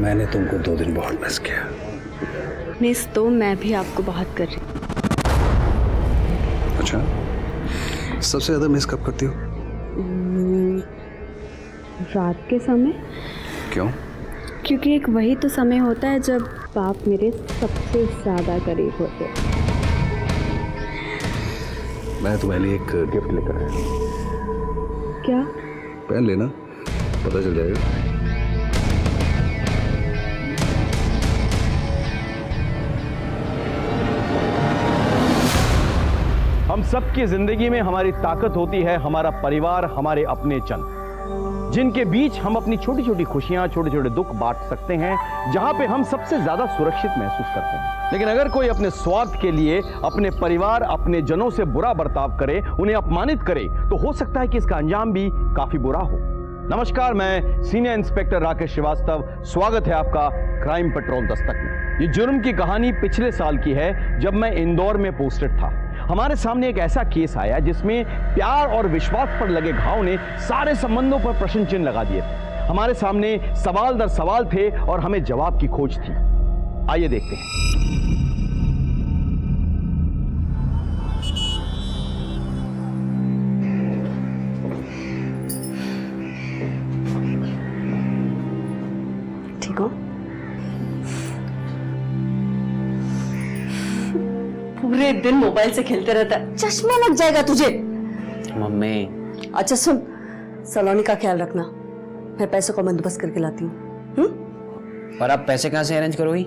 मैंने तुमको 2 दिन बहुत मिस किया। मिस तो मैं भी आपको बहुत कर रही हूँ। अच्छा, सबसे ज्यादा मिस कब करती हो? रात के समय। क्यों? क्योंकि एक वही तो समय होता है जब आप मेरे सबसे ज्यादा करीब होते हैं। मैं तुम्हारे लिए एक गिफ्ट लेकर आया। क्या? पहन लेना, पता चल जाएगा। हम सबकी जिंदगी में हमारी ताकत होती है हमारा परिवार, हमारे अपने जन, जिनके बीच हम अपनी छोटी छोटी खुशियां, छोटे छोटे दुख बांट सकते हैं, जहां पे हम सबसे ज्यादा सुरक्षित महसूस करते हैं। लेकिन अगर कोई अपने स्वार्थ के लिए अपने परिवार, अपने जनों से बुरा बर्ताव करे, उन्हें अपमानित करे, तो हो सकता है कि इसका अंजाम भी काफी बुरा हो। नमस्कार, मैं सीनियर इंस्पेक्टर राकेश श्रीवास्तव। स्वागत है आपका क्राइम पेट्रोल दस्तक में। ये जुर्म की कहानी पिछले साल की है, जब मैं इंदौर में पोस्टेड था। हमारे सामने एक ऐसा केस आया जिसमें प्यार और विश्वास पर लगे घाव ने सारे संबंधों पर प्रश्न चिन्ह लगा दिए थे। हमारे सामने सवाल दर सवाल थे और हमें जवाब की खोज थी। आइए देखते हैं। ठीक हो? पूरे दिन मोबाइल से खेलते रहता है, चश्मा लग जाएगा तुझे। मम्मी। अच्छा सुन, सलोनी का ख्याल रखना, मैं पैसों का बंदोबस्त करके लाती हूँ। पर आप पैसे कहाँ से अरेंज करोगी?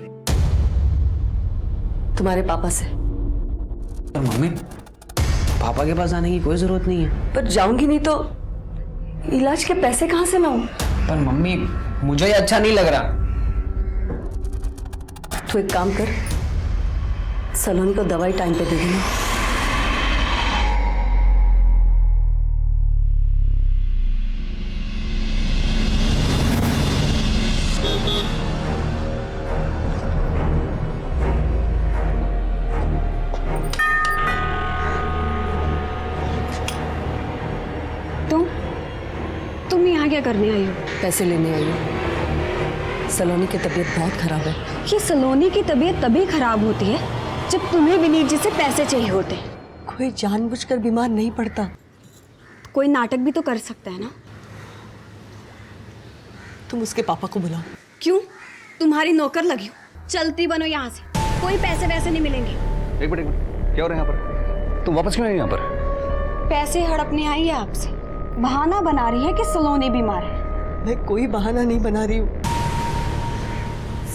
तुम्हारे पापा से। पर मम्मी, पापा के पास आने की कोई जरूरत नहीं है। पर जाऊंगी नहीं तो इलाज के पैसे कहाँ से लाऊं? पर मम्मी, मुझे ये अच्छा नहीं लग रहा। तू एक काम कर, सलोनी को दवाई टाइम पे दे देना। तुम यहाँ क्या करने आई हो? पैसे लेने आई हूँ। सलोनी की तबीयत बहुत खराब है। ये सलोनी की तबीयत तभी खराब होती है जब तुम्हें विनीत जी से पैसे चाहिए होते हैं। कोई जानबूझकर बीमार नहीं पड़ता। कोई नाटक भी तो कर सकता है ना। तुम उसके पापा को बुलाओ। क्यों? तुम्हारी नौकर लगी हो, चलती बनो यहाँ से। कोई पैसे वैसे नहीं मिलेंगे। एक मिनट, क्या हो रहा है यहाँ पर? तुम वापस क्यों आई यहाँ पर? पैसे हड़पने आई है आपसे। बहाना बना रही है कि सलोनी बीमार है। मैं कोई बहाना नहीं बना रही हूँ,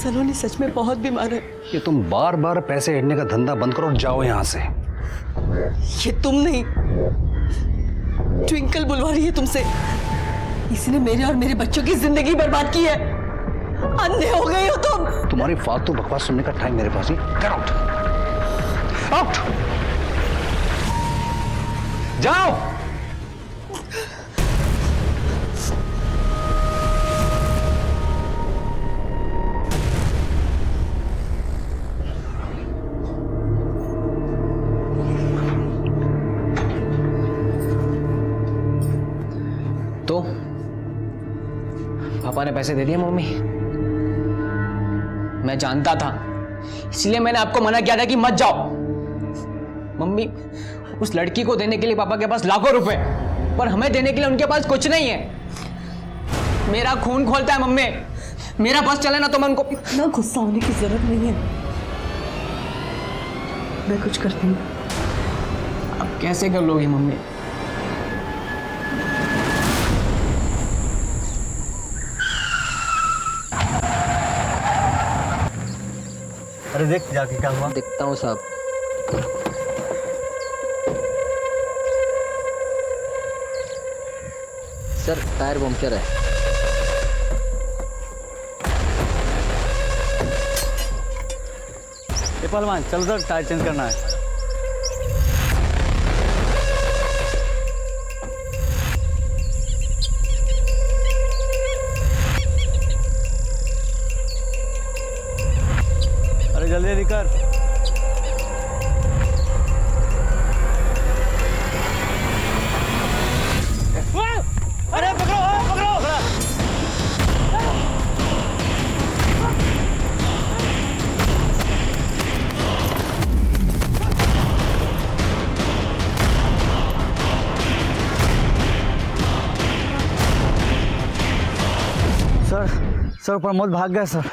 सलोनी सच में बहुत बीमार है। ये तुम बार बार पैसे हेडने का धंधा बंद करो और जाओ यहाँ से। ये तुम नहीं, ट्विंकल बुलवा रही है तुमसे। इसने मेरे और मेरे बच्चों की जिंदगी बर्बाद की है। अंधे हो गए हो तुम। तुम्हारी फालतू बकवास सुनने का टाइम मेरे पास नहीं। गेट आउट, आउट, जाओ। तो पापा ने पैसे दे दिए मम्मी। मैं जानता था, इसलिए मैंने आपको मना किया था कि मत जाओ। मम्मी, उस लड़की को देने के लिए पापा के पास लाखों रुपए, पर हमें देने के लिए उनके पास कुछ नहीं है। मेरा खून खोलता है मम्मी। मेरा बस चले ना तो मैं उनको। इतना गुस्सा होने की जरूरत नहीं है, मैं कुछ करती हूँ। अब कैसे कर लोगी मम्मी? अरे देख जाके क्या हुआ। देखता हूँ साहब। सर, टायर पंक्चर है। ये पहलवान चल सर, टायर चेंज करना है। अरे जल्दी जल्दी कर। अरे पकड़ो, पकड़ो। सर प्रमोद भाग गया sir.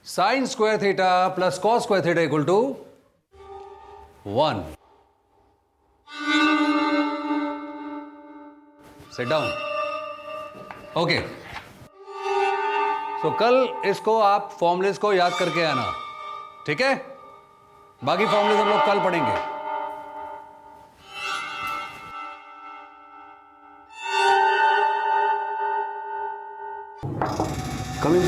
Sine square theta plus cos square theta equal to 1। Sit down. Okay, so कल इसको आप फॉर्मूलेस को याद करके आना, ठीक है? बाकी फॉर्मूलेस हम लोग कल पढ़ेंगे। कम इन।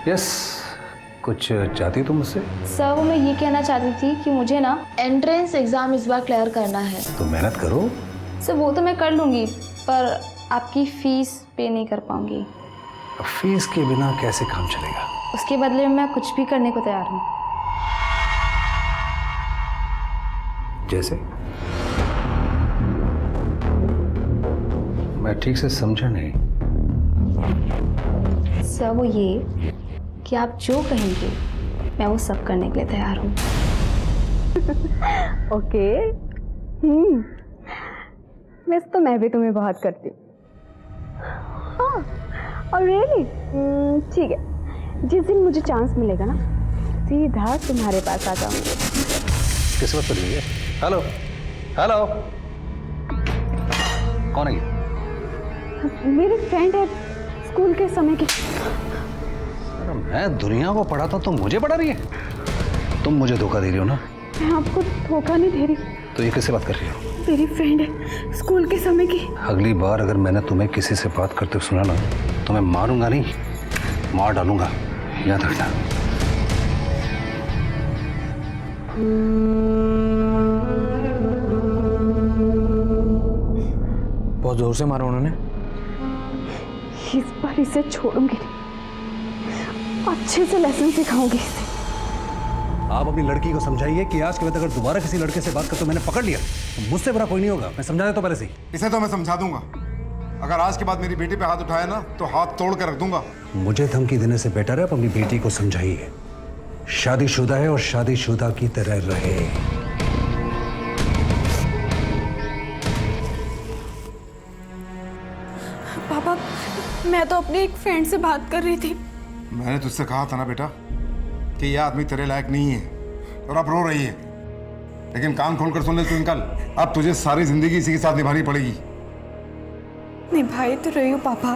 यस, कुछ चाहती तुम मुझसे? सर वो मैं ये कहना चाहती थी कि मुझे ना एंट्रेंस एग्ज़ाम इस बार क्लियर करना है। तो मेहनत करो। सर वो तो मैं कर लूँगी, पर आपकी फ़ीस पे नहीं कर पाऊँगी। अब फीस के बिना कैसे काम चलेगा? उसके बदले में मैं कुछ भी करने को तैयार हूँ। जैसे? मैं ठीक से समझा नहीं। सर वो ये कि आप जो कहेंगे मैं वो सब करने के लिए तैयार हूँ। ओके। वैसे तो मैं भी तुम्हें बहुत करती हूँ। हाँ, और रियली ठीक है, जिस दिन मुझे चांस मिलेगा ना सीधा तुम्हारे पास आ जाऊंगी। किस्मत तो नहीं है। हेलो हेलो, कौन है ये? मेरी फ्रेंड है स्कूल के समय की। अरे मैं दुनिया को पढ़ाता हूँ, तुम मुझे पढ़ा रही है? तुम मुझे धोखा दे रही हो ना? मैं आपको धोखा नहीं दे रही। तो ये किससे बात कर रही हो? मेरी फ्रेंड है स्कूल के समय की। अगली बार अगर मैंने तुम्हें किसी से बात करते सुना ना तो मैं मारूंगा नहीं, मार डालूंगा, याद रखना। बहुत जोर से मारा उन्होंने। इस बार इसे छोड़ूंगी नहीं, अच्छे से लेसन सिखाऊंगी इसे। आप अपनी लड़की को समझाइए कि आज के बाद अगर दोबारा किसी लड़के से बात करते मैंने पकड़ लिया तो मुझसे बुरा कोई नहीं होगा। मैं समझा देता हूं पहले से ही। इसे तो मैं समझा दूंगा, अगर आज के बाद मेरी बेटी पे हाथ उठाया ना तो हाथ तोड़ कर रख दूंगा। मुझे धमकी देने से बेटर है आप अपनी बेटी को समझाइए, शादीशुदा है और शादीशुदा की तरह रहे। पापा, मैं तो अपनी एक फ्रेंड से बात कर रही थी। मैंने तुझसे कहा था ना बेटा कि यह आदमी तेरे लायक नहीं है, और अब रो रही है। लेकिन कान खोलकर सुन ले तू कल, अब तुझे सारी जिंदगी इसी के साथ निभानी पड़ेगी। निभाई तो रही हूँ पापा।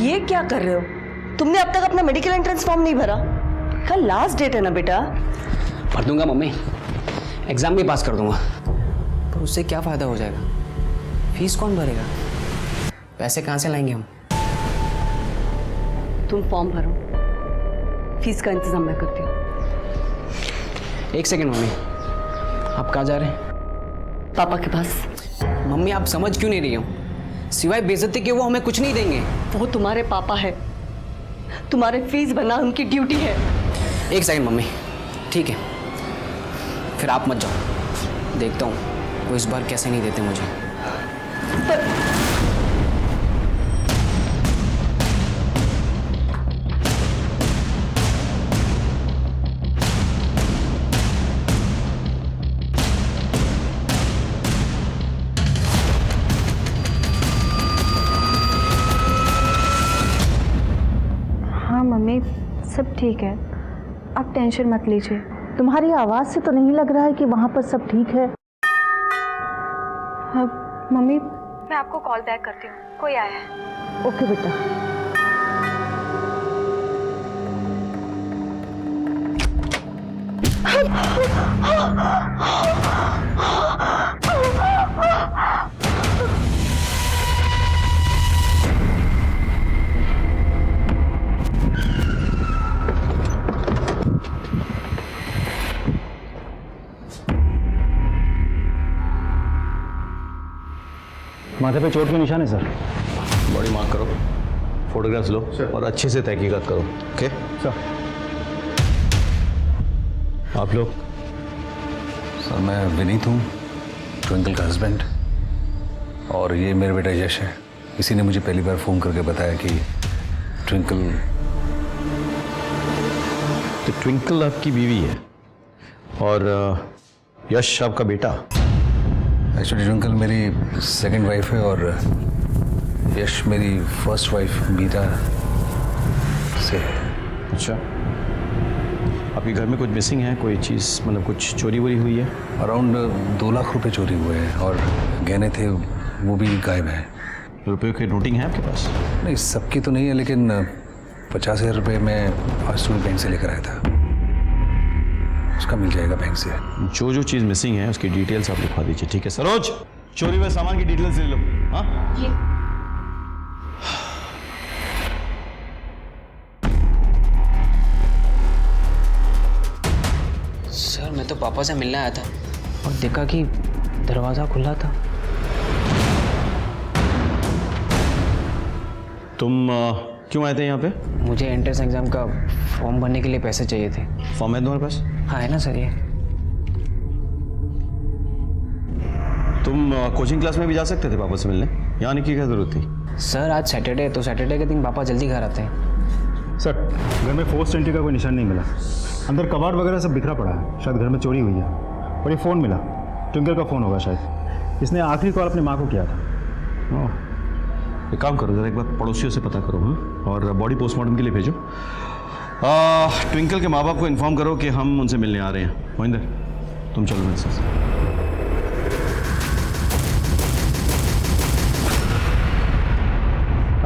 ये क्या कर रहे हो? तुमने अब तक अपना मेडिकल एंट्रेंस फॉर्म नहीं भरा? कल लास्ट डेट है ना बेटा। भर दूंगा मम्मी, एग्जाम भी पास कर दूंगा। पर उससे क्या फायदा हो जाएगा? फीस कौन भरेगा? पैसे कहाँ से लाएंगे हम? तुम फॉर्म भरो, फीस का इंतजाम मैं करती हूँ। एक सेकंड मम्मी, आप कहाँ जा रहे हैं? पापा के पास। मम्मी आप समझ क्यों नहीं रही हो? सिवाय बेइज्जती के वो हमें कुछ नहीं देंगे। वो तुम्हारे पापा है, तुम्हारे फीस भरना उनकी ड्यूटी है। एक सेकंड मम्मी, ठीक है फिर आप मत जाओ, देखता हूँ वो इस बार कैसे नहीं देते मुझे। हाँ मम्मी, सब ठीक है, आप टेंशन मत लीजिए। तुम्हारी आवाज से तो नहीं लग रहा है कि वहां पर सब ठीक है। हाँ मम्मी, मैं आपको कॉल बैक करती हूँ, कोई आया है। ओके बेटा। माथे पे चोट के निशान है सर। बॉडी मार्क करो, फोटोग्राफ्स लो और अच्छे से तहकीकात करो। Okay sir. आप लोग? सर मैं विनीत हूँ, ट्विंकल का हस्बैंड, और ये मेरे बेटा यश है। किसी ने मुझे पहली बार फ़ोन करके बताया कि ट्विंकल। तो ट्विंकल आपकी बीवी है और यश आपका बेटा। एक्चुअली ट्विंकल मेरी सेकंड वाइफ है और यश मेरी फर्स्ट वाइफ मीरा से। अच्छा, आपके घर में कुछ मिसिंग है, कोई चीज़ मतलब कुछ चोरी वोरी हुई है? अराउंड 2 लाख रुपए चोरी हुए हैं और गहने थे वो भी गायब हैं। रुपये की नोटिंग है आपके पास? नहीं, सबकी तो नहीं है, लेकिन 50,000 रुपये मैं आज सुबह बैंक से लेकर आया था, उसका मिल जाएगा बैंक से। जो जो चीज़ मिसिंग है उसकी डिटेल्स आप लिखवा दीजिए, ठीक है? सरोज, चोरी हुए सामान की डिटेल्स ले लो। हाँ, सर मैं तो पापा से मिलने आया था और देखा कि दरवाज़ा खुला था। तुम क्यों आए थे यहाँ पे? मुझे एंट्रेंस एग्ज़ाम का फॉर्म भरने के लिए पैसे चाहिए थे। फॉर्म है तुम्हारे पास? हाँ है ना सर ये। तुम कोचिंग क्लास में भी जा सकते थे पापा से मिलने, यहाँ आने की क्या जरूरत थी? सर आज सैटरडे, तो सैटरडे के दिन पापा जल्दी घर आते हैं। सर घर में फोर्स एंट्री का कोई निशान नहीं मिला, अंदर कबाड़ वगैरह सब बिखरा पड़ा है, शायद घर में चोरी हुई है। और ये फ़ोन मिला, ट्विंकल का फ़ोन होगा शायद, इसने आखिरी कॉल अपनी माँ को किया था। एक काम करो, जरा एक बार पड़ोसियों से पता करो। हाँ, और बॉडी पोस्टमार्टम के लिए भेजो। ट्विंकल के माँ बाप को इन्फॉर्म करो कि हम उनसे मिलने आ रहे हैं। मोहिंदर, तुम चलो मेरे साथ।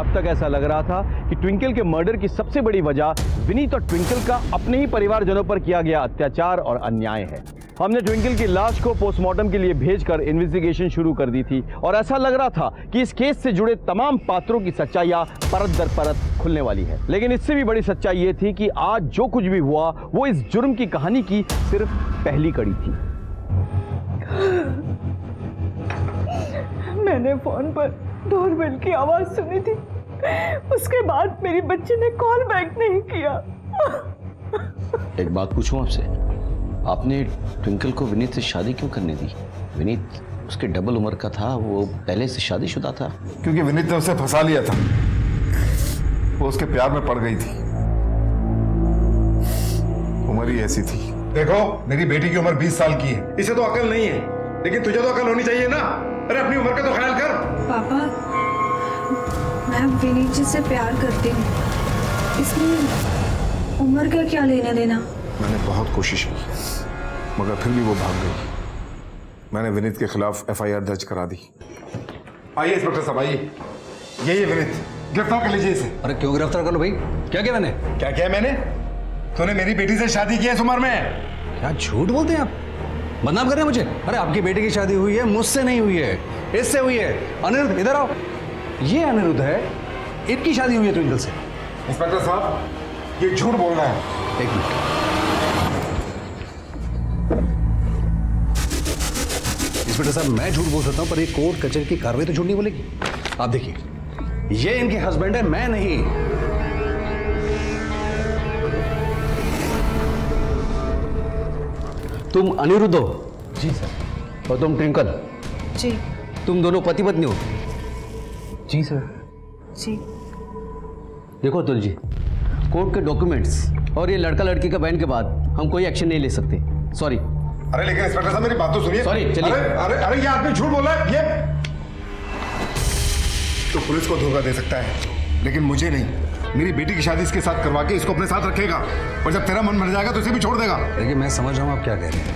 अब तक ऐसा लग रहा था कि ट्विंकल के मर्डर की सबसे बड़ी वजह विनीत और ट्विंकल का अपने ही परिवारजनों पर किया गया अत्याचार और अन्याय है। हमने ट्विंकल की लाश को पोस्टमार्टम के लिए भेजकर इन्वेस्टिगेशन शुरू कर दी थी और ऐसा लग रहा था कि इस केस से जुड़े तमाम पात्रों की सच्चाइयां परत दर परत खुलने वाली है। लेकिन इससे भी बड़ी सच्चाई ये थी कि आज जो कुछ भी हुआ वो इस जुर्म की कहानी की सिर्फ पहली कड़ी थी। मैंने फोन पर डोरबेल की आवाज सुनी थी, उसके बाद मेरी बच्ची ने कॉल बैक नहीं किया। एक बात पूछूं आपसे, आपने ट्विंकल को विनीत से शादी क्यों करने दी? विनीत उसके डबल उम्र का था, वो पहले से शादीशुदा था। क्योंकि विनीत ने उसे फंसा लिया था, वो उसके प्यार में पड़ गई थी। उम्र ही ऐसी थी। देखो मेरी बेटी की उम्र 20 साल की है, इसे तो अकल नहीं है, लेकिन तुझे तो अकल होनी चाहिए ना। अरे अपनी उम्र का तो ख्याल कर। पापा, मैं विनीत जी से प्यार करती हूँ, इसमें उम्र का क्या लेना देना। मैंने बहुत कोशिश की मगर फिर भी वो भाग गई। मैंने विनीत के खिलाफ FIR दर्ज करा दी। आइए इंस्पेक्टर साहब, आइए। यही है विनीत, गिरफ्तार कर लीजिए इसे। अरे क्यों गिरफ्तार कर लो भाई? क्या किया मैंने? क्या किया मैंने? तूने मेरी बेटी से शादी की है इस उम्र में। क्या झूठ बोलते हैं आप? बदनाम कर रहे हैं मुझे? अरे आपकी बेटी की शादी हुई है, मुझसे नहीं हुई है, इससे हुई है। अनिरुद्ध इधर आओ। ये अनिरुद्ध है, इनकी शादी हुई है ट्विंकल से। इंस्पेक्टर साहब ये झूठ बोल रहा है। एक मिनट, इंस्पेक्टर साहब मैं झूठ बोल सकता हूं, पर ये कोर्ट कचहरी की कार्रवाई तो झूठ नहीं बोलेगी। आप देखिए, ये इनके हस्बैंड है, मैं नहीं। तुम अनिरुद्ध हो? जी सर। और तुम ट्विंकल? जी। तुम दोनों पति पत्नी हो? जी सर। जी। देखो अतुल जी, कोर्ट के डॉक्यूमेंट्स और ये लड़का लड़की का बयान के बाद हम कोई एक्शन नहीं ले सकते। सॉरी। अरे लेकिन इंस्पेक्टर साहब मेरी बात तो सुनिए। सॉरी, चलिए। अरे अरे अरे ये आदमी झूठ बोल रहा है। ये तो पुलिस को धोखा दे सकता है, लेकिन मुझे नहीं। मेरी बेटी की शादी इसके साथ करवा के इसको अपने साथ रखेगा और जब तेरा मन भर जाएगा तो इसे भी छोड़ देगा। देखिए मैं समझ रहा हूँ आप क्या कह रहे हैं,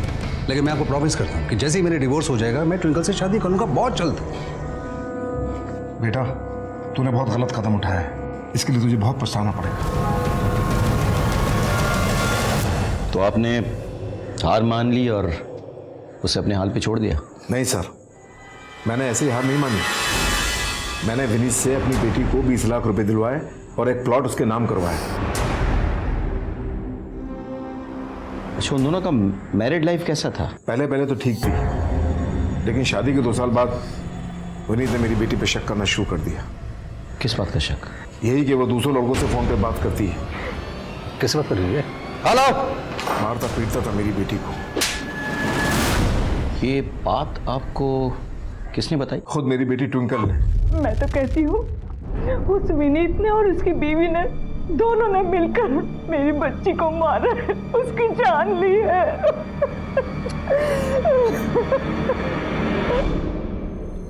लेकिन मैं आपको प्रॉमिस करता हूँ कि जैसे ही मेरे डिवोर्स हो जाएगा मैं ट्विंकल से शादी करूँगा, बहुत जल्द। बेटा तूने बहुत गलत कदम उठाया है, इसके लिए तुझे बहुत पछताना पड़ेगा। तो आपने हार मान ली और उसे अपने हाल पे छोड़ दिया? नहीं सर, मैंने ऐसी हार नहीं मानी। मैंने विनीत से अपनी बेटी को 20 लाख रुपए दिलवाए और एक प्लॉट उसके नाम करवाया। अच्छा, उन दोनों का मैरिड लाइफ कैसा था? पहले पहले तो ठीक थी, लेकिन शादी के 2 साल बाद विनीत ने मेरी बेटी पे शक करना शुरू कर दिया। किस बात का शक? यही कि वो दूसरों लड़कों से फोन पे बात करती है। किस बात कर रही है? हेलो। मारता पीटता था मेरी बेटी को। ये बात आपको किसने बताई? खुद मेरी बेटी ट्विंकल ने। मैं तो कहती हूँ उस विनीत ने और उसकी बीवी ने दोनों ने मिलकर मेरी बच्ची को मारा है, उसकी जान ली है।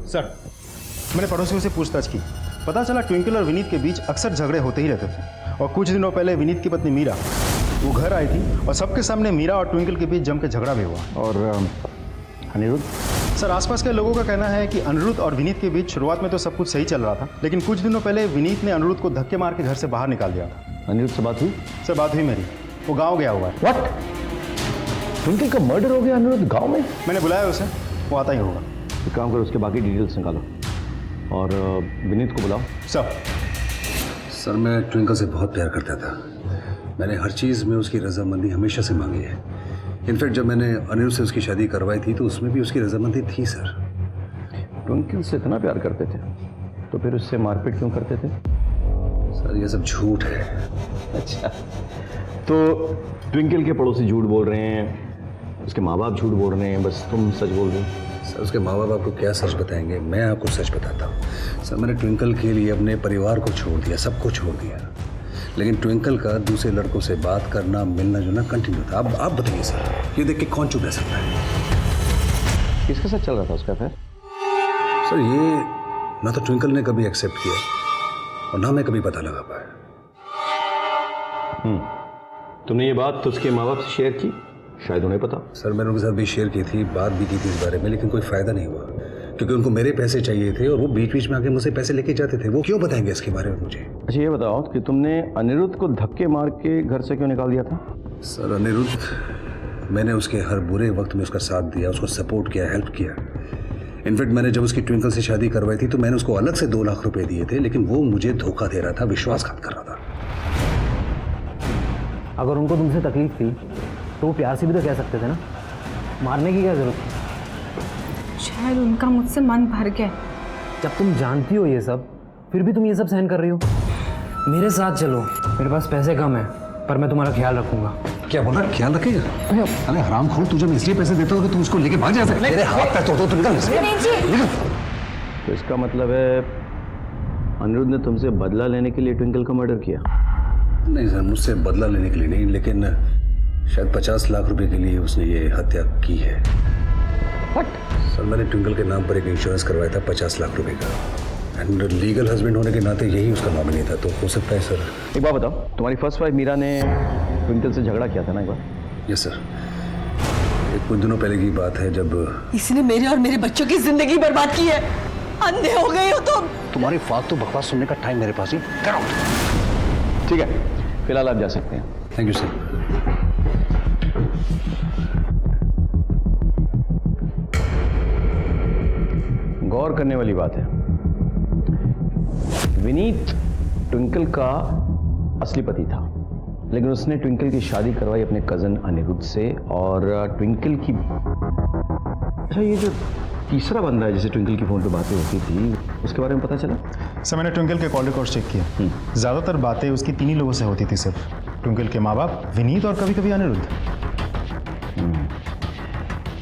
सर, मैंने पड़ोसियों से पूछताछ की, पता चला ट्विंकल और विनीत के बीच अक्सर झगड़े होते ही रहते थे। और कुछ दिनों पहले विनीत की पत्नी मीरा वो घर आई थी और सबके सामने मीरा और ट्विंकल के बीच जम के झगड़ा भी हुआ। और अनिरुद्ध? सर, आसपास के लोगों का कहना है कि अनिरुद्ध और विनीत के बीच शुरुआत में तो सब कुछ सही चल रहा था, लेकिन कुछ दिनों पहले विनीत ने अनिरुद्ध को धक्के मार के घर से बाहर निकाल दिया था। अनिरुद्ध से बात हुई? सर, बात हुई मेरी, वो गाँव गया हुआ है। व्हाट? ट्विंकल का मर्डर हो गया अनिरुद्ध गाँव में? मैंने बुलाया उसे, वो आता ही होगा। एक काम करो, उसके बाकी डिटेल्स निकालो और विनीत को बुलाओ। सर, मैं ट्विंकल से बहुत प्यार करता था। मैंने हर चीज़ में उसकी रजामंदी हमेशा से मांगी है। इनफैक्ट जब मैंने अनिरुद्ध से उसकी शादी करवाई थी तो उसमें भी उसकी रजामंदी थी। सर, ट्विंकल से इतना प्यार करते थे तो फिर उससे मारपीट क्यों करते थे? सर, ये सब झूठ है। अच्छा, तो ट्विंकल के पड़ोसी झूठ बोल रहे हैं, उसके माँ बाप झूठ बोल रहे हैं, बस तुम सच बोल रहे हो? सर, उसके माँ बाप आपको क्या सच बताएंगे, मैं आपको सच बताता हूँ। सर, मैंने ट्विंकल के लिए अपने परिवार को छोड़ दिया, सबको छोड़ दिया, लेकिन ट्विंकल का दूसरे लड़कों से बात करना, मिलना जुलना कंटिन्यू था। अब आप बताइए सर, ये देख के कौन चुप रह सकता है? किसके साथ चल रहा था उसका अफेयर? सर, ये ना तो ट्विंकल ने कभी एक्सेप्ट किया और ना मैं कभी पता लगा पाया। तुमने ये बात तो उसके माँ बाप से शेयर की? शायद उन्हें पता। सर, मैंने उनके साथ भी शेयर की थी, बात भी की थी इस बारे में, लेकिन कोई फ़ायदा नहीं हुआ क्योंकि उनको मेरे पैसे चाहिए थे और वो बीच बीच में आके मुझसे पैसे लेके जाते थे। वो क्यों बताएंगे इसके बारे में मुझे? अच्छा, ये बताओ कि तुमने अनिरुद्ध को धक्के मार के घर से क्यों निकाल दिया था? सर, अनिरुद्ध, मैंने उसके हर बुरे वक्त में उसका साथ दिया, उसको सपोर्ट किया, हेल्प किया। इनफैक्ट मैंने जब उसकी ट्विंकल से शादी करवाई थी तो मैंने उसको अलग से 2 लाख रुपए दिए थे, लेकिन वो मुझे धोखा दे रहा था, विश्वासघात कर रहा था। अगर उनको तुमसे तकलीफ थी तो वो प्यार से भी तो कह सकते थे ना, मारने की क्या जरूरत थी? शायद उनका मुझसे मन भर गया। जब तुम जानती हो ये सब फिर भी तुम ये सब सहन कर रही हो। मेरे साथ चलो, मेरे पास पैसे कम है पर मैं तुम्हारा ख्याल रखूंगा। क्या बोल रहा है, ख्याल रखेगा? अरे हरामखोर, तुझे मैं इसलिए पैसे देता हूँ कि तू उसको लेके भाग जाता है। मेरे हाथ पैर तोड़, तू निकल। तो इसका मतलब है अनिरुद्ध ने तुमसे बदला लेने के लिए ट्विंकल का मर्डर किया? नहीं सर, मुझसे बदला लेने के लिए नहीं, लेकिन शायद 50 लाख रुपए के लिए उसने ये हत्या की है। सर, मैंने ट्विंकल के नाम पर एक इंश्योरेंस करवाया था 50 लाख रुपए का, एंड लीगल हस्बैंड होने के नाते यही उसका नॉमिनी था, तो हो सकता है सर। एक बात बताओ, तुम्हारी फर्स्ट वाइफ मीरा ने ट्विंकल से झगड़ा किया था ना एक बार? यस सर, ये कुछ दिनों पहले की बात है जब इसने मेरे और मेरे बच्चों की जिंदगी बर्बाद की है। अंधे हो गए हो तुम। तुम्हारी फालतू बकवास सुनने का टाइम मेरे पास नहीं। Get out! ठीक है, फिलहाल आप जा सकते हैं। Thank you sir. गौर करने वाली बात है, विनीत ट्विंकल का असली पति था, लेकिन उसने ट्विंकल की शादी करवाई अपने कजन अनिरुद्ध से। और ट्विंकल की, अच्छा, ये जो तीसरा बंदा है जिसे ट्विंकल की फोन पे बातें होती थी, उसके बारे में पता चला? सर, मैंने ट्विंकल के कॉल रिकॉर्ड चेक किया, ज़्यादातर बातें उसकी 3 ही लोगों से होती थी सिर्फ, ट्विंकल के माँ बाप, विनीत और कभी कभी अनिरुद्ध।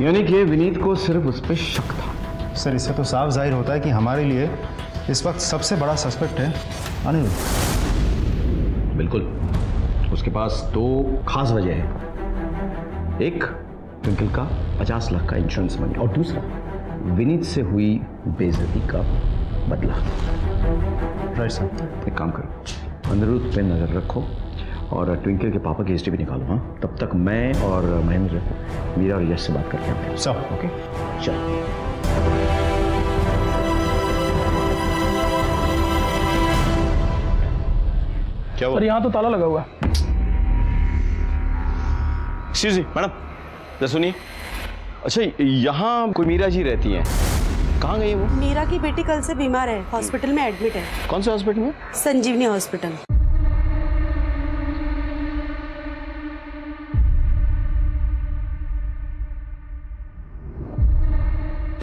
यानी कि विनीत को सिर्फ उस पर शक था। सर, इससे तो साफ जाहिर होता है कि हमारे लिए इस वक्त सबसे बड़ा सस्पेक्ट है अनिरुद्ध। बिल्कुल, उसके पास 2 खास वजह है। एक, ट्विंकल का 50 लाख का इंश्योरेंस मनी, और दूसरा विनीत से हुई बेइज्जती का बदला। Right sir. एक काम करो, अनिरुद्ध पे नजर रखो और ट्विंकल के पापा की हिस्ट्री भी निकालो। हाँ, तब तक मैं और महेंद्र मीरा और यश से बात करके आते हैं। सर, ओके, चलो। क्या हुआ? पर यहाँ तो ताला लगा हुआ है। एक्सक्यूज मी मैडम, जरा सुनिए। अच्छा, यहाँ कोई मीरा जी रहती हैं, कहाँ गई वो? मीरा की बेटी कल से बीमार है, हॉस्पिटल में एडमिट है। कौन से हॉस्पिटल में? संजीवनी हॉस्पिटल।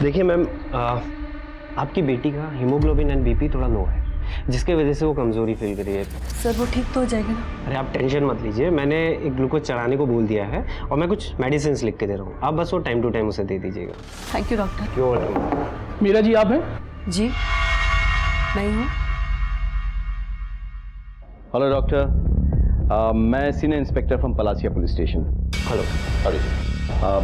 देखिए मैम, आपकी बेटी का हीमोग्लोबिन एंड बीपी थोड़ा लो है, जिसके वजह से वो कमज़ोरी फील कर रही है। सर, वो ठीक तो हो जाएगा ना? अरे आप टेंशन मत लीजिए, मैंने एक ग्लूकोज चढ़ाने को बोल दिया है और मैं कुछ मेडिसिन लिख के दे रहा हूँ, आप बस वो टाइम टू टाइम उसे दे दीजिएगा। Thank you doctor. You welcome. Meera ji आप हैं? जी मैं हूँ। हेलो डॉक्टर, मैं senior inspector from Palasia police station. Hello. अरे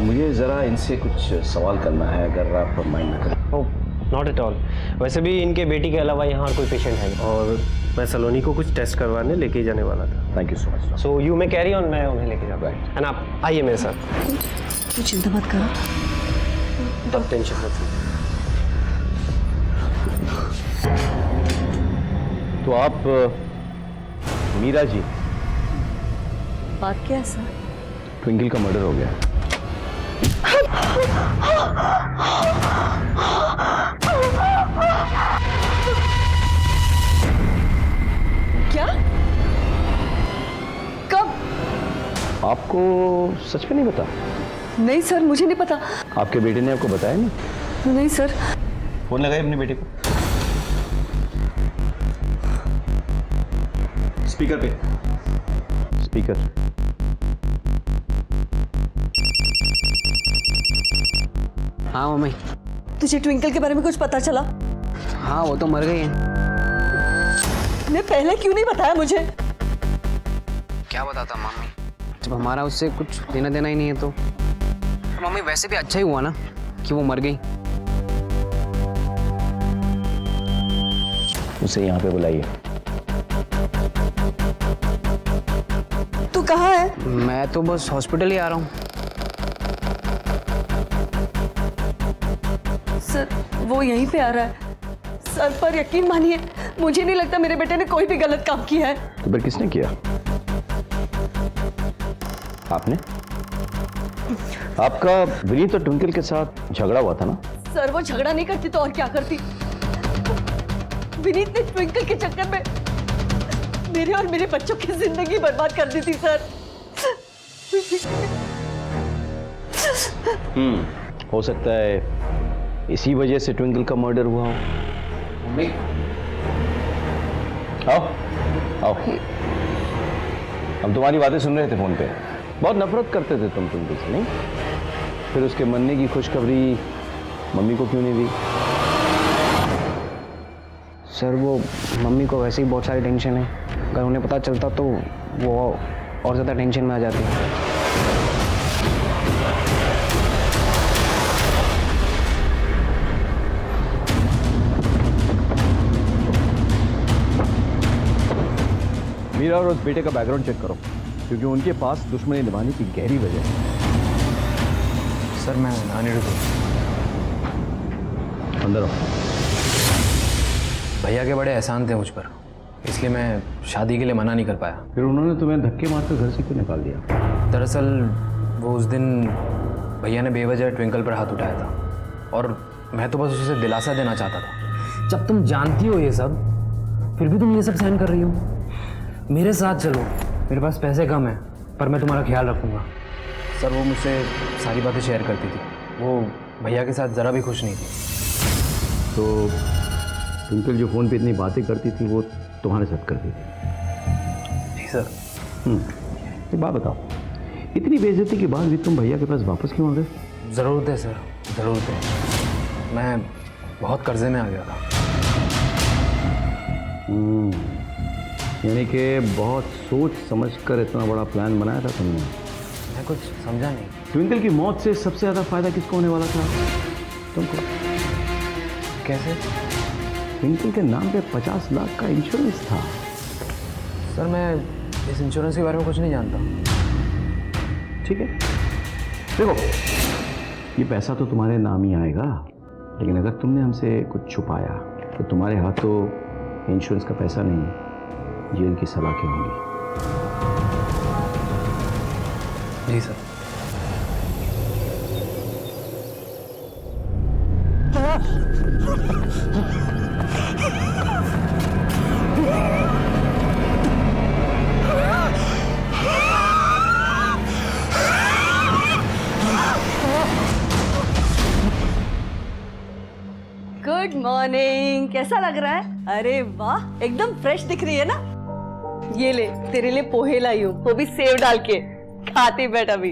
मुझे ज़रा इनसे कुछ सवाल करना है, अगर आप माइंड ना करें। Not at all. वैसे भी इनके बेटी के अलावा यहाँ और कोई पेशेंट है नहीं। और मैं सलोनी को कुछ टेस्ट करवाने लेके जाने वाला था। Thank you so much. So you may carry on, मैं उन्हें लेके जाता हूँ। एंड आप आइए मेरे साथ। तू चिंता मत करो। आप टेंशन मत लीजिए। तो आप मीरा जी, बात क्या है सर? ट्विंकल का मर्डर हो गया। क्या? कब? आपको सच में नहीं पता? नहीं सर, मुझे नहीं पता। आपके बेटे ने आपको बताया नहीं? नहीं सर। फोन लगाइए अपने बेटे को। स्पीकर पे। स्पीकर। हाँ मम्मी। तुझे ट्विंकल के बारे में कुछ पता चला? हाँ वो तो मर गई है। ने पहले क्यों नहीं बताया मुझे? क्या बताता मम्मी, जब हमारा उससे कुछ देना देना ही नहीं है तो मम्मी वैसे भी अच्छा ही हुआ ना कि वो मर गई। उसे यहाँ पे बुलाइए। तू कहाँ है? मैं तो बस हॉस्पिटल ही आ रहा हूँ। सर वो यहीं पे आ रहा है। सर पर यकीन मानिए, मुझे नहीं लगता मेरे बेटे ने कोई भी गलत काम किया है। तो फिर किसने किया? आपने? आपका विनीत और ट्विंकल के साथ झगड़ा हुआ था ना? सर वो झगड़ा नहीं करती तो और क्या करती? विनीत ने ट्विंकल के चक्कर में मेरे और मेरे बच्चों की जिंदगी बर्बाद कर दी थी सर। हो सकता है इसी वजह से ट्विंकल का मर्डर हुआ हो। मम्मी आओ आओ। हम तुम्हारी बातें सुन रहे थे फोन पे। बहुत नफरत करते थे तुम ट्विंकल से, नहीं? फिर उसके मरने की खुशखबरी मम्मी को क्यों नहीं दी? सर वो मम्मी को वैसे ही बहुत सारी टेंशन है, अगर उन्हें पता चलता तो वो और ज़्यादा टेंशन में आ जाती है। मीरा और उस बेटे का बैकग्राउंड चेक करो, क्योंकि उनके पास दुश्मनी निभाने की गहरी वजह है। सर मैं आने अंदर आओ। भैया के बड़े एहसान थे मुझ पर, इसलिए मैं शादी के लिए मना नहीं कर पाया। फिर उन्होंने तुम्हें धक्के मारकर घर से क्यों निकाल दिया? दरअसल वो उस दिन भैया ने बेवजह ट्विंकल पर हाथ उठाया था और मैं तो बस उसे दिलासा देना चाहता था। जब तुम जानती हो ये सब, फिर भी तुम ये सब सहन कर रही हो। मेरे साथ चलो, मेरे पास पैसे कम है पर मैं तुम्हारा ख्याल रखूंगा। सर वो मुझसे सारी बातें शेयर करती थी, वो भैया के साथ ज़रा भी खुश नहीं थी। तो ट्विंकल जो फ़ोन पे इतनी बातें करती थी वो तुम्हारे साथ करती थी? जी सर। एक बात बताओ, इतनी बेइज्जती के बाद भी तुम भैया के पास वापस क्यों आ गए? ज़रूरत है सर, ज़रूरत है। मैं बहुत कर्जे में आ गया था। यानी कि बहुत सोच समझ कर इतना बड़ा प्लान बनाया था तुमने। मैं कुछ समझा नहीं। ट्विंकल की मौत से सबसे ज़्यादा फायदा किसको होने वाला था? तुमको। कैसे? ट्विंकल के नाम पे 50 लाख का इंश्योरेंस था। सर मैं इस इंश्योरेंस के बारे में कुछ नहीं जानता। ठीक है, देखो ये पैसा तो तुम्हारे नाम ही आएगा, लेकिन अगर तुमने हमसे कुछ छुपाया तो तुम्हारे हाथों इंश्योरेंस का पैसा नहीं, जेल की सलाखें होंगी। जी सर। गुड मॉर्निंग, कैसा लग रहा है? अरे वाह, एकदम फ्रेश दिख रही है ना। ये ले, तेरे लिए पोहे लाई हूँ, वो भी सेव डाल के। खाती बैठ अभी।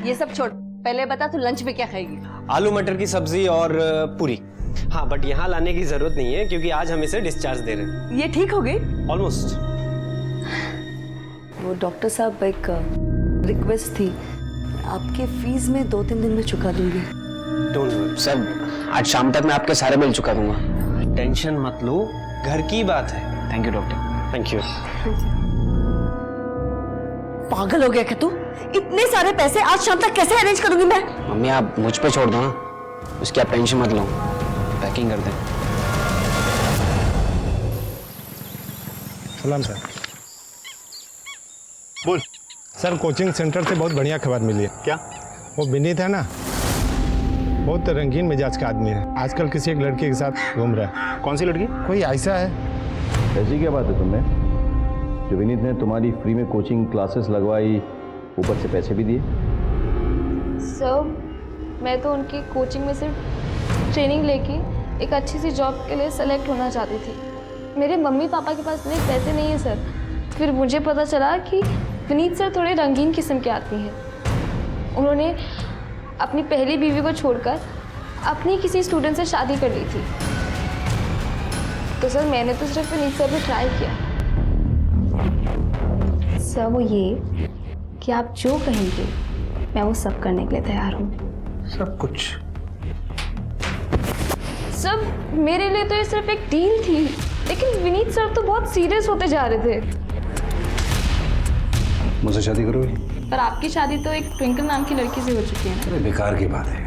ये सब छोड़, पहले बता तू लंच में क्या खाएगी? आलू मटर की सब्जी और पूरी। हाँ, बट यहाँ लाने की जरूरत नहीं है क्योंकि आज हम इसे डिस्चार्ज दे रहे हैं। ये ठीक हो गई? ऑलमोस्ट। वो डॉक्टर साहब, एक रिक्वेस्ट थी, आपके फीस में 2-3 दिन में चुका दूंगी। डोंट वरी सर, आज शाम तक मैं आपके सारे बिल चुका दूंगा। टेंशन मत लो, घर की बात है। Thank you doctor. Thank you. पागल हो गया क्या तू? इतने सारे पैसे आज शाम तक कैसे अरेंज करूंगी मैं? मम्मी आप मुझ पे छोड़ दो ना, उसकी आप टेंशन मत लो, पैकिंग कर दें। सलाम सर। बोल सर, कोचिंग सेंटर से बहुत बढ़िया खबर मिली है। क्या? वो विनीत है ना, बहुत रंगीन मिजाज का आदमी है, आजकल किसी एक लड़की के साथ घूम रहा है। कौन सी लड़की? कोई ऐसा है। ऐसी क्या बात है तुमने जो विनीत ने तुम्हारी फ्री में कोचिंग क्लासेस लगवाई, ऊपर से पैसे भी दिए? सर, मैं तो उनकी कोचिंग में सिर्फ ट्रेनिंग लेके एक अच्छी सी जॉब के लिए सेलेक्ट होना चाहती थी। मेरे मम्मी पापा के पास इतने पैसे नहीं है सर। फिर मुझे पता चला कि विनीत सर थोड़े रंगीन किस्म के आदमी हैं। उन्होंने अपनी पहली बीवी को छोड़कर अपनी किसी स्टूडेंट से शादी कर ली थी। तो सर मैंने तो सिर्फ विनीत सर पे ट्राई किया। सर वो ये कि आप जो कहेंगे मैं वो सब करने के लिए तैयार हूँ। सब कुछ? सर मेरे लिए तो ये सिर्फ एक डील थी, लेकिन विनीत सर तो बहुत सीरियस होते जा रहे थे। मुझसे शादी करोगे? पर आपकी शादी तो एक ट्विंकल नाम की लड़की से हो चुकी है ना। अरे बेकार की बात है,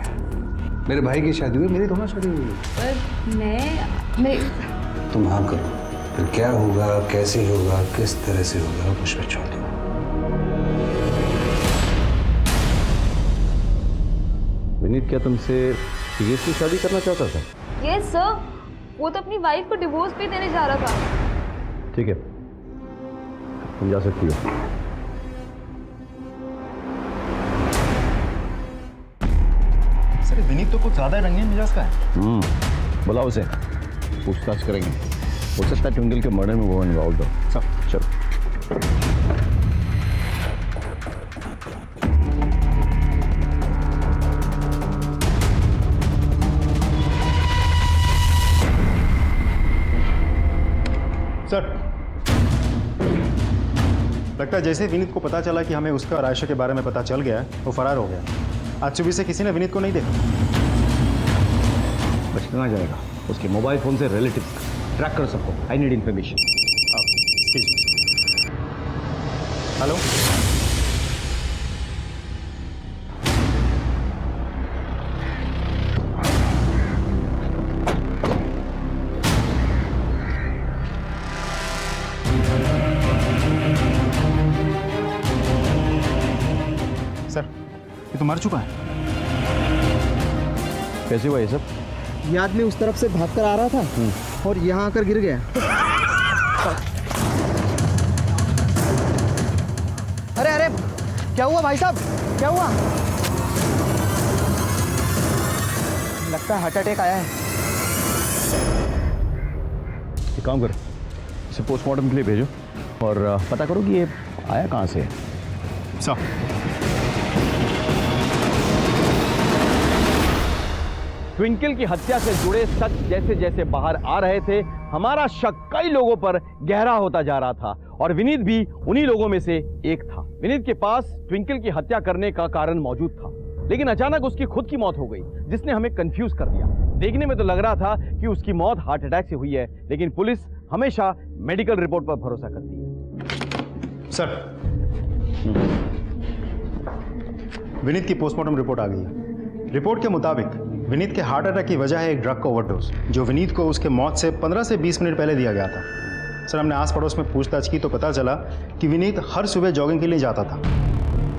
मेरे भाई की शादी हुई, मेरी थोड़ा शादी हुई। पर मैं तुम हाँ करो, फिर क्या होगा, कैसे होगा, किस तरह से होगा, मुझ पर छोड़ दो। विनीत क्या तुमसे सीरियसली शादी करना चाहता था? यस सर, वो तो अपनी वाइफ को डिवोर्स भी देने जा रहा था। ठीक है, तुम जा सकती हो। सर विनीत तो कुछ ज्यादा रंगीन मिजाज का है। बुलाओ उसे, पूछताछ करेंगे। हो सकता है ट्विंकल के मर्डर में वो इन्वॉल्व हो। सब चलो। सर लगता है जैसे विनीत को पता चला कि हमें उसका और आयशा के बारे में पता चल गया है, वो फरार हो गया। आज सुबह से किसी ने विनीत को नहीं देखा। बचना जाएगा, उसके मोबाइल फोन से रिलेटिव ट्रैक करो सबको। I need information. Hello, sir ये तो मर चुका है। कैसे हुआ ये सब? ये आदमी उस तरफ से भागकर आ रहा था और यहाँ आकर गिर गया। अरे अरे क्या हुआ भाई साहब, क्या हुआ? लगता है हार्ट अटैक आया है। एक काम करो, इसे पोस्टमार्टम के लिए भेजो और पता करो कि ये आया कहाँ से है। ट्विंकल की हत्या से जुड़े सच जैसे जैसे बाहर आ रहे थे, हमारा शक कई लोगों पर गहरा होता जा रहा था और विनीत भी उन्हीं लोगों में से एक था। विनीत के पास ट्विंकल की हत्या करने का कारण मौजूद था, लेकिन अचानक उसकी खुद की मौत हो गई, जिसने हमें कंफ्यूज कर दिया। देखने में तो लग रहा था कि उसकी मौत हार्ट अटैक से हुई है, लेकिन पुलिस हमेशा मेडिकल रिपोर्ट पर भरोसा करती है। सर विनीत की पोस्टमार्टम रिपोर्ट आ गई है। रिपोर्ट के मुताबिक विनीत के हार्ट अटैक की वजह है एक ड्रग का ओवरडोज, जो विनीत को उसके मौत से 15 से 20 मिनट पहले दिया गया था। सर हमने आस पड़ोस में पूछताछ की तो पता चला कि विनीत हर सुबह जॉगिंग के लिए जाता था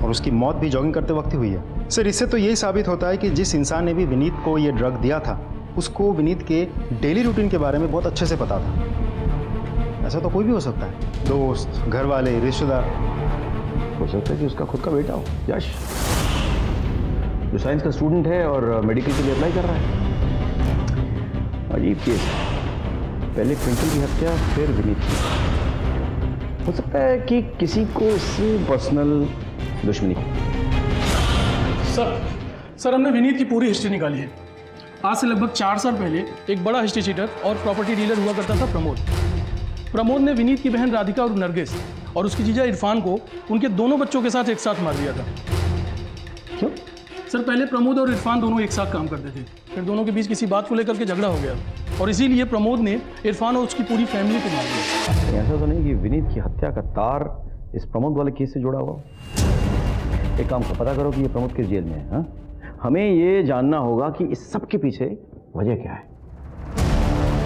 और उसकी मौत भी जॉगिंग करते वक्त ही हुई है। सर इससे तो यही साबित होता है कि जिस इंसान ने भी विनीत को ये ड्रग दिया था, उसको विनीत के डेली रूटीन के बारे में बहुत अच्छे से पता था। ऐसा तो कोई भी हो सकता है, दोस्त, घर वाले, रिश्तेदार। हो सकता है कि उसका खुद का बेटा हो, यश, जो साइंस का स्टूडेंट है और मेडिकल के लिए अप्लाई कर रहा है। अजीब केस, पहले ट्विंकल की हत्या फिर विनीत की। हो सकता है कि किसी को इससे पर्सनल दुश्मनी। सर सर हमने विनीत की पूरी हिस्ट्री निकाली है। आज से लगभग 4 साल पहले एक बड़ा हिस्ट्री चीटर और प्रॉपर्टी डीलर हुआ करता था प्रमोद। प्रमोद ने विनीत की बहन राधिका और नरगिस और उसकी जीजा इरफान को उनके दोनों बच्चों के साथ एक साथ मार दिया था। क्यों? सर पहले प्रमोद और इरफान दोनों एक साथ काम करते थे, फिर दोनों के बीच किसी बात को लेकर के झगड़ा हो गया और इसीलिए प्रमोद ने इरफान और उसकी पूरी फैमिली को मार दिया। ऐसा तो नहीं कि विनीत की हत्या का तार इस प्रमोद वाले केस से जुड़ा हुआ? एक काम करो, पता करो कि ये प्रमोद किस जेल में है। हाँ, हमें ये जानना होगा कि इस सब के पीछे वजह क्या है।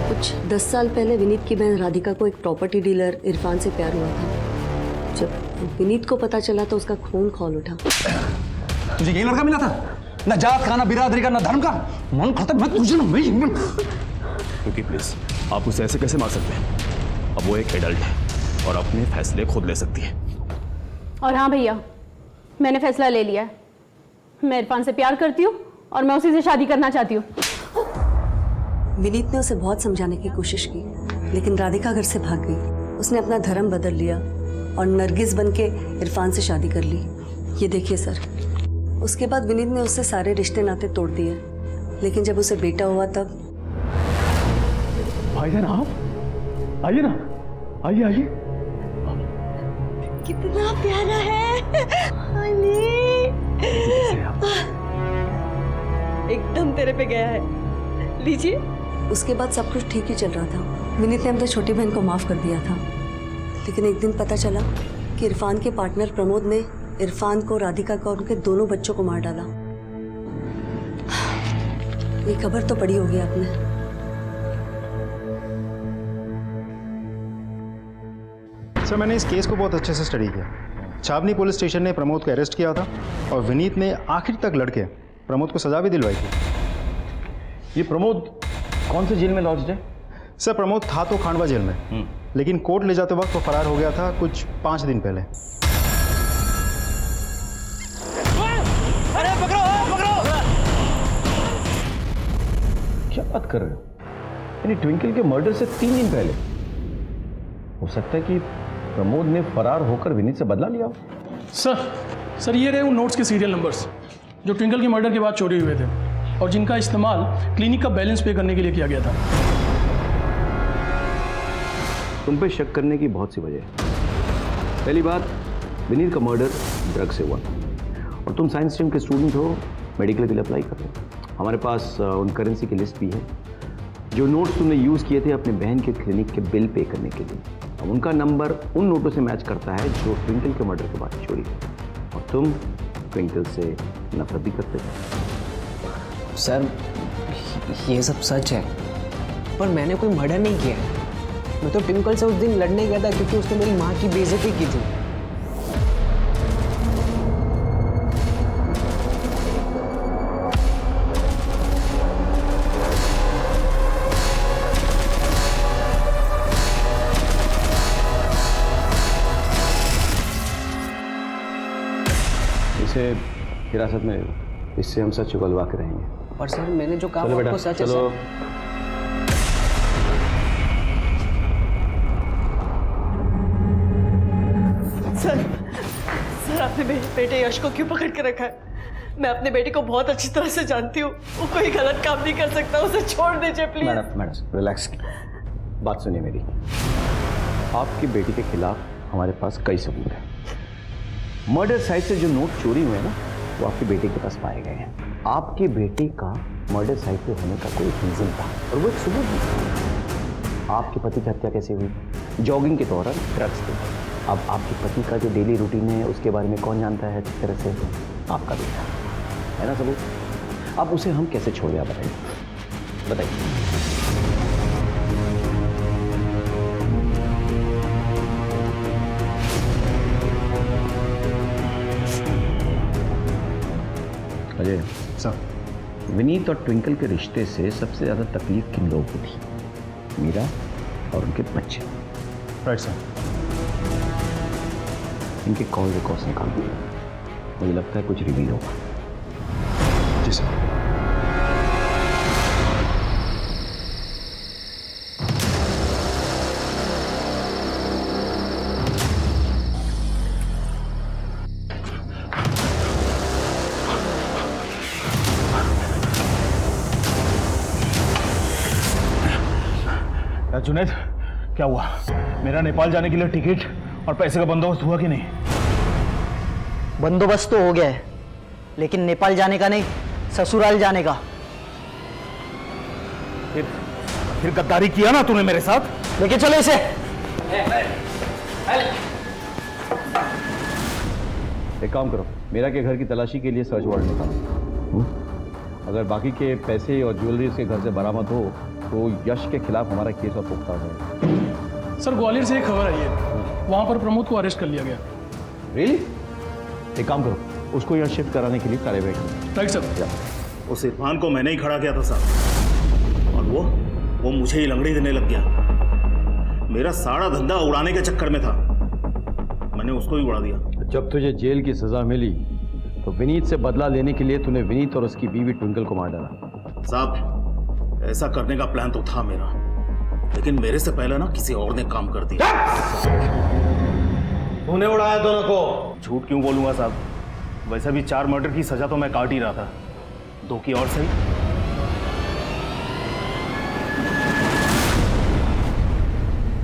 कुछ 10 साल पहले विनीत की बहन राधिका को एक प्रॉपर्टी डीलर इरफान से प्यार हुआ था। जब विनीत को पता चला तो उसका खून खौल उठा। तुझे यही लड़का मिला था? ना जात का, ना बिरादरी का, ना धर्म का। मन खत्म, मैं तुझे ना क्योंकि प्लीज आप उसे ऐसे कैसे मार सकते हैं? अब वो एक एडल्ट है और अपने फैसले खुद ले सकती है। और हाँ भैया, मैंने फैसला ले लिया है। मैं इरफान से प्यार करती हूँ और मैं उसी से शादी करना चाहती हूँ। विनीत ने उसे बहुत समझाने की कोशिश की, लेकिन राधिका घर से भाग गई। उसने अपना धर्म बदल लिया और नरगिस बन के इरफान से शादी कर ली। ये देखिए सर, उसके बाद विनीत ने उससे सारे रिश्ते नाते तोड़ दिए, लेकिन जब उसे बेटा हुआ तब। भाईजान आप आइए ना, आइए आइए। कितना प्यारा है अली। एकदम तेरे पे गया है, लीजिए। उसके बाद सब कुछ ठीक ही चल रहा था। विनीत ने अपनी छोटी बहन को माफ कर दिया था, लेकिन एक दिन पता चला कि इरफान के पार्टनर प्रमोद ने इरफान को, राधिका को और उनके दोनों बच्चों को मार डाला। ये खबर तो पड़ी होगी आपने। सर मैंने इस केस को बहुत अच्छे से स्टडी किया। छावनी पुलिस स्टेशन ने प्रमोद को अरेस्ट किया था और विनीत ने आखिर तक लड़के प्रमोद को सजा भी दिलवाई थी। ये प्रमोद कौन से जेल में लॉज्ड है? सर प्रमोद था तो खांडवा जेल में, लेकिन कोर्ट ले जाते वक्त वो फरार हो गया था कुछ 5 दिन पहले। अरे पकड़ो पकड़ो! क्या बात कर रहे हो? यानी ट्विंकल के मर्डर से 3 दिन पहले? हो सकता है कि प्रमोद ने फरार होकर विनीत से बदला लिया। सर ये रहे उन नोट्स के सीरियल नंबर्स जो ट्विंकल के मर्डर के बाद चोरी हुए थे और जिनका इस्तेमाल क्लिनिक का बैलेंस पे करने के लिए किया गया था। तुम पे शक करने की बहुत सी वजह है। पहली बात, विनीत का मर्डर ड्रग से हुआ और तुम साइंस स्ट्रीम के स्टूडेंट हो, मेडिकल के लिए अप्लाई कर रहे हो। हमारे पास उन करेंसी की लिस्ट भी है जो नोट्स तुमने यूज़ किए थे अपने बहन के क्लिनिक के बिल पे करने के लिए। अब उनका नंबर उन नोटों से मैच करता है जो ट्विंकल के मर्डर के बाद चोरी हुई और तुम ट्विंकल से नफरत भी करते थे। सर ये सब सच है, पर मैंने कोई मर्डर नहीं किया है। मैं तो ट्विंकल से उस दिन लड़ने गया था क्योंकि उसने मेरी माँ की बेइज्जती की थी। इसे हिरासत में ले लो, इससे हम सच उगलवा के रहेंगे। पर सर मैंने जो कहा चलो बेटा, आपको सच है चलो। सर आपने मेरे बेटे यश को क्यों पकड़ के रखा है? मैं अपने बेटे को बहुत अच्छी तरह से जानती हूँ, वो कोई गलत काम नहीं कर सकता। उसे छोड़ दीजिए प्लीज। मैडम रिलैक्स, बात सुनिए मेरी। आपकी बेटी के खिलाफ हमारे पास कई सबूत हैं। मर्डर साइट से जो नोट चोरी हुए हैं ना, वो आपके बेटे के पास पाए गए हैं। आपके बेटे का मर्डर साइट पे होने का कोई रीजन था और वो एक सबूत भी। आपके पति की हत्या कैसे हुई? जॉगिंग के दौरान ड्रग्स थे। अब आपके पति का जो डेली रूटीन है उसके बारे में कौन जानता है अच्छी तरह से? आपका बेटा है ना सबूत। अब उसे हम कैसे छोड़े, आप बताइए बताइए। अजय सर, विनीत और ट्विंकल के रिश्ते से सबसे ज़्यादा तकलीफ किन लोगों को थी? मीरा और उनके बच्चे। Right sir. इनके कॉल रिकॉर्ड्स निकाल दिए, मुझे लगता है कुछ रिवील होगा। जी सर। जुनैद, क्या हुआ? मेरा नेपाल जाने के लिए टिकट और पैसे का बंदोबस्त हुआ कि नहीं? बंदोबस्त तो हो गया है, लेकिन नेपाल जाने का नहीं, ससुराल जाने का। फिर गद्दारी किया ना तूने मेरे साथ? लेके चलो इसे। एक काम करो, मेरा के घर की तलाशी के लिए सर्च वारंट निकालो। अगर बाकी के पैसे और ज्वेलरी उसके घर से बरामद हो तो यश के खिलाफ हमारा केस और पुख्ता है। सर ग्वालियर से एक खबर आई है, वहां पर प्रमोद को अरेस्ट कर लिया गया। रियली? एक काम करो, उसको यहाँ शिफ्ट कराने के लिए कार्यवाही करो। Right sir. उस इरफान को मैंने ही खड़ा किया था साहब, और वो मुझे ही लंगड़ी देने लग गया। मेरा सारा धंधा उड़ाने के चक्कर में था, मैंने उसको ही उड़ा दिया। जब तुझे जेल की सजा मिली तो विनीत से बदला लेने के लिए तूने विनीत और उसकी बीवी ट्विंकल को मार डाला। साहब, ऐसा करने का प्लान तो था मेरा, लेकिन मेरे से पहले ना किसी और ने काम कर दिया। तूने उड़ाया दोनों को? झूठ क्यों बोलूंगा साहब, वैसे भी 4 मर्डर की सजा तो मैं काट ही रहा था, 2 की और सही।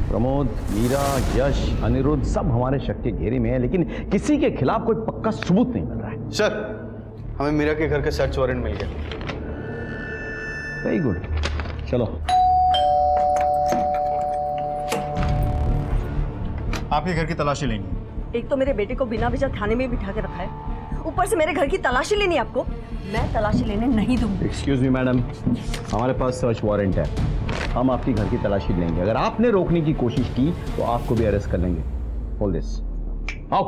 प्रमोद, मीरा, यश, अनिरुद्ध सब हमारे शक के घेरे में है, लेकिन किसी के खिलाफ कोई पक्का सबूत नहीं मिल रहा है। सर, हमें मीरा के घर का सर्च वारंट मिल गया। वेरी गुड, चलो। आपके घर की तलाशी लेंगे। एक तो मेरे बेटे को बिना वजह थाने में बिठा के रखा है, ऊपर से मेरे घर की तलाशी लेनी है आपको। मैं तलाशी लेने नहीं दूंगी। एक्सक्यूज मी मैडम, हमारे पास सर्च वारंट है, हम आपकी घर की तलाशी लेंगे। अगर आपने रोकने की कोशिश की तो आपको भी अरेस्ट कर लेंगे। Hold this. आओ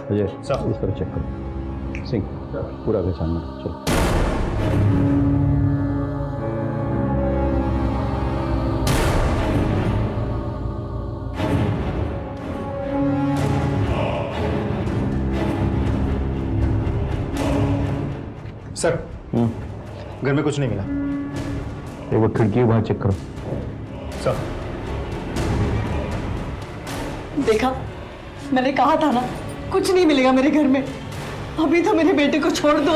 अजय, इस तरह चेक करो। सिंह, पूरा पहचान में चलो। सर, घर में कुछ नहीं मिला। एक बार खिड़की के बाहर चेक करो। सर, देखा, मैंने कहा था ना, कुछ नहीं मिलेगा मेरे घर में। अभी तो मेरे बेटे को छोड़ दो।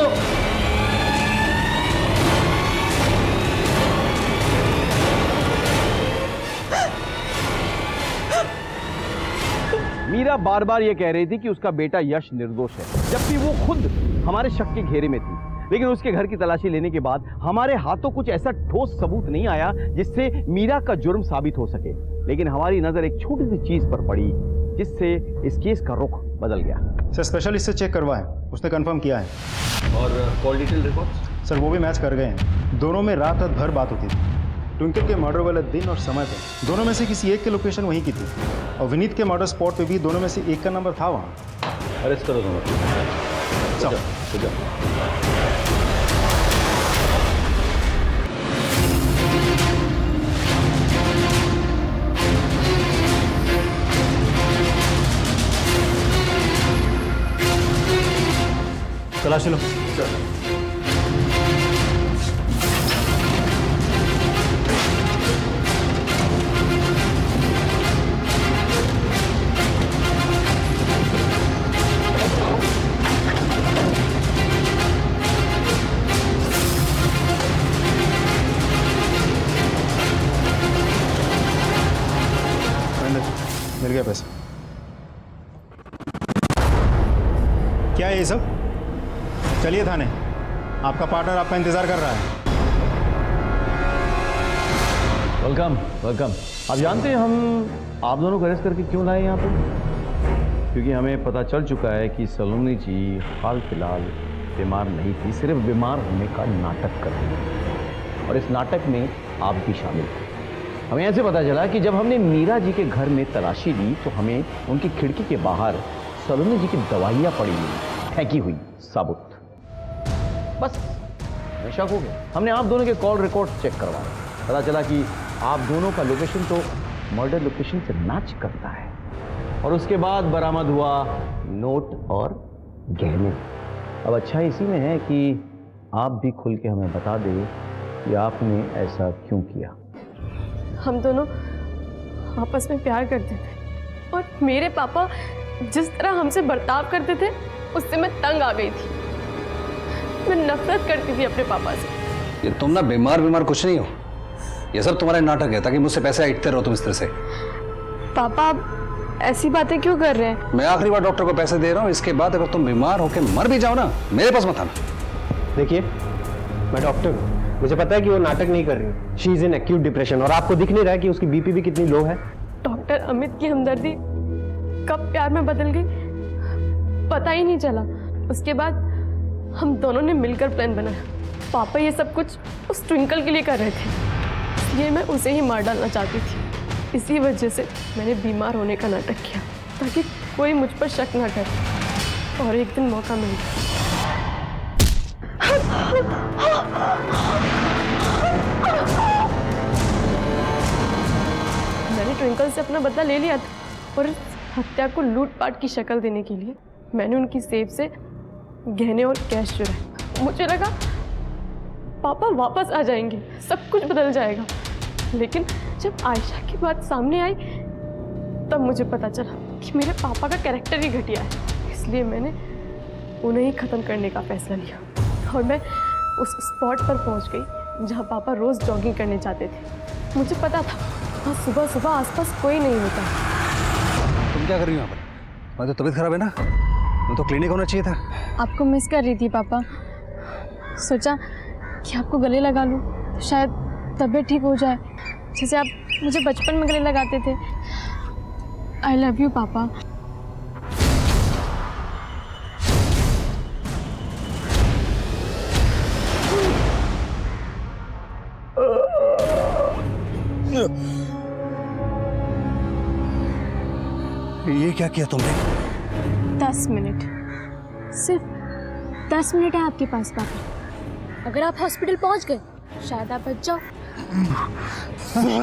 मीरा बार बार ये कह रही थी कि उसका बेटा यश निर्दोष है, जबकि वो खुद हमारे शक के घेरे में थी। लेकिन उसके घर की तलाशी लेने के बाद हमारे हाथों कुछ ऐसा ठोस सबूत नहीं आया जिससे मीरा का जुर्म साबित हो सके। लेकिन हमारी नजर एक छोटी सी चीज पर पड़ी जिससे इस केस का रुख बदल गया। सर, स्पेशलिस्ट से चेक करवाएं, उसने कंफर्म किया है। और कॉल डिटेल रिकॉर्ड्स? सर, वो भी मैच कर गए हैं। दोनों में रात भर बात होती थी। ट्विंकल के मर्डर वाले दिन और समय पे दोनों में से किसी एक की लोकेशन वहीं की थी, और विनीत के मर्डर स्पॉट पे भी दोनों में से एक का नंबर था वहाँ। अरेस्ट करो दोनों। तलाशी लो। मिल गया पैसा। क्या है ये सब? चलिए थाने, आपका पार्टनर आपका इंतजार कर रहा है। Welcome welcome. आप जानते हैं हम आप दोनों को अरेस्ट करके क्यों लाए यहाँ पे? क्योंकि हमें पता चल चुका है कि सलोनी जी हाल फिलहाल बीमार नहीं थी, सिर्फ बीमार होने का नाटक कर रही थी, और इस नाटक में आप भी शामिल थे। हमें ऐसे पता चला कि जब हमने मीरा जी के घर में तलाशी ली तो हमें उनकी खिड़की के बाहर सलोनी जी की दवाइयाँ पड़ी हुई, फेंकी हुई साबुत। बस हमें शक हो गया। हमने आप दोनों के कॉल रिकॉर्ड चेक करवाए, पता चला कि आप दोनों का लोकेशन तो मर्डर लोकेशन से मैच करता है। और उसके बाद बरामद हुआ नोट और गहने। अब अच्छा इसी में है कि आप भी खुल के हमें बता दें कि आपने ऐसा क्यों किया। हम दोनों आपस में प्यार करते थे, और मेरे पापा जिस तरह हमसे बर्ताव करते थे उससे मैं तंग आ गई थी। मैं नफरत करती थी अपने पापा से। ये तुम ना बीमार कुछ नहीं हो, ये सब तुम्हारा नाटक है ताकि मुझसे पैसे ऐंठते रहो तुम इस तरह से। पापा आप ऐसी बातें क्यों कर रहे हैं? मैं आखिरी बार डॉक्टर को पैसे दे रहा हूँ, इसके बाद अगर तुम बीमार होकर मर भी जाओ ना, मेरे पास मत आना। देखिए, मैं डॉक्टर हूँ, मुझे पता है कि वो नाटक नहीं कर रही है। She is in acute depression और आपको दिख नहीं रहा है कि उसकी बीपी भी कितनी लो है। डॉक्टर, अमित की हमदर्दी कब प्यार में बदल गई पता ही नहीं चला। उसके बाद हम दोनों ने मिलकर प्लान बनाया। पापा ये सब कुछ उस ट्विंकल के लिए कर रहे थे, इसलिए मैं उसे ही मार डालना चाहती थी। इसी वजह से मैंने बीमार होने का नाटक किया ताकि कोई मुझ पर शक ना करे। और एक दिन मौका मिल गया। मैंने ट्विंकल से अपना बदला ले लिया था और हत्या को लूटपाट की शक्ल देने के लिए मैंने उनकी सेफ से गहने और कैश चुराए। मुझे लगा पापा वापस आ जाएंगे, सब कुछ बदल जाएगा। लेकिन जब आयशा की बात सामने आई तब मुझे पता चला कि मेरे पापा का कैरेक्टर ही घटिया है। इसलिए मैंने उन्हें ही ख़त्म करने का फैसला लिया और मैं उस स्पॉट पर पहुंच गई जहां पापा रोज़ जॉगिंग करने जाते थे। मुझे पता था वहाँ सुबह सुबह आसपास कोई नहीं होता। तुम क्या कर रही हो यहाँ पर? तुम्हारी तो तबीयत खराब है ना, मैं तो क्लिनिक होना चाहिए था। आपको मिस कर रही थी पापा, सोचा कि आपको गले लगा लूँ तो शायद तबीयत ठीक हो जाए, जैसे आप मुझे बचपन में गले लगाते थे। आई लव यू पापा। ये क्या किया तुमने? 10 मिनट, सिर्फ 10 मिनट है आपके पास पापा। अगर आप हॉस्पिटल पहुंच गए शायद आप बच जाओ।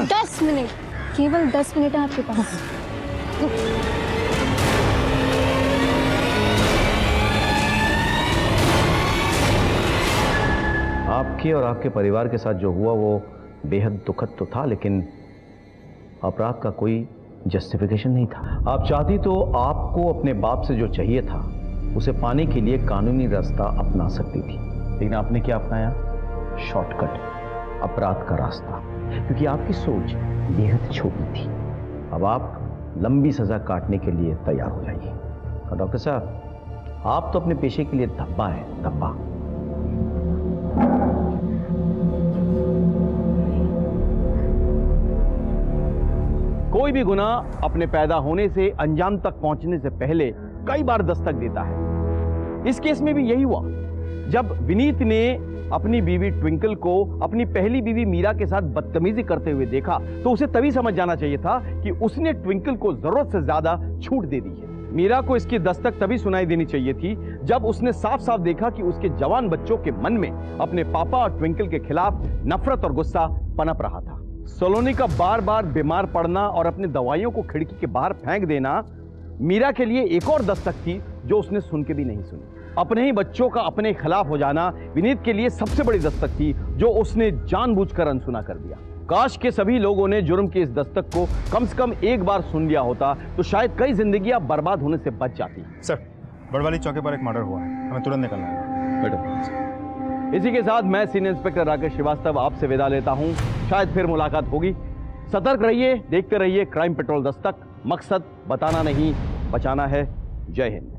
10 मिनट, केवल 10 मिनट है आपके पास। आपके और आपके परिवार के साथ जो हुआ वो बेहद दुखद तो था, लेकिन अपराध का कोई जस्टिफिकेशन नहीं था। आप चाहती तो आपको अपने बाप से जो चाहिए था उसे पाने के लिए कानूनी रास्ता अपना सकती थी, लेकिन आपने क्या अपनाया? शॉर्टकट, अपराध का रास्ता, क्योंकि आपकी सोच बेहद छोटी थी। अब आप लंबी सजा काटने के लिए तैयार हो जाइए। और डॉक्टर साहब, आप तो अपने पेशे के लिए धब्बा है, धब्बा। कोई भी गुनाह अपने पैदा होने से अंजाम तक पहुंचने से पहले कई बार दस्तक देता है। इस केस में भी यही हुआ। जब विनीत ने अपनी बीवी ट्विंकल को अपनी पहली बीवी मीरा के साथ बदतमीजी करते हुए देखा तो उसे तभी समझ जाना चाहिए था कि उसने ट्विंकल को जरूरत से ज्यादा छूट दे दी है। मीरा को इसकी दस्तक तभी सुनाई देनी चाहिए थी जब उसने साफ साफ देखा कि उसके जवान बच्चों के मन में अपने पापा और ट्विंकल के खिलाफ नफरत और गुस्सा पनप रहा था। सलोनी का बार बार बीमार पड़ना और अपनी दवाइयों को खिड़की के बाहर फेंक देना मीरा के लिए एक और दस्तक थी जो उसने सुन के भी नहीं सुनी। अपने ही बच्चों का अपने खिलाफ हो जाना विनीत के लिए सबसे बड़ी दस्तक थी जो उसने जानबूझकर अनसुना कर दिया। काश के सभी लोगों ने जुर्म की इस दस्तक को कम से कम एक बार सुन लिया होता तो शायद कई जिंदगियां बर्बाद होने से बच जाती। सर, बड़वाली चौकी पर एक मर्डर हुआ है, हमें तुरंत निकलना है। बेटा, इसी के साथ मैं सीनियर इंस्पेक्टर राकेश श्रीवास्तव आपसे विदा लेता हूं। शायद फिर मुलाकात होगी। सतर्क रहिए, देखते रहिए क्राइम पेट्रोल दस्तक। मकसद बताना नहीं, बचाना है। जय हिंद।